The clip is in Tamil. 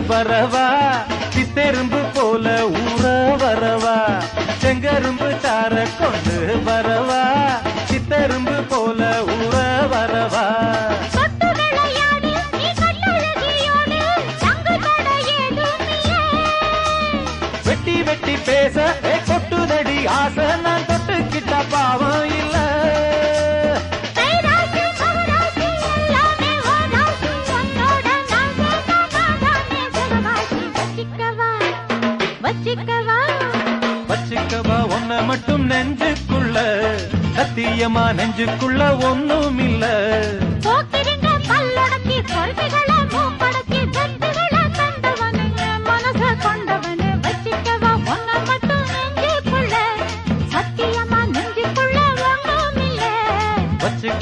வரவா சித்தெரும்பு போல ஊற வரவா செங்கரும்பு சார கொண்டு வரவா சித்தெரும்பு போல ஊற வரவா வெட்டி வெட்டி பேச கொட்டுதடி ஆசை நான் தொட்டுக்கிட்ட பாவம் இல்ல வச்சிக்கவா ஒன்ன மட்டும் நெஞ்சுக்குள்ள சத்தியமா நெஞ்சுக்குள்ள ஒண்ணும் இல்ல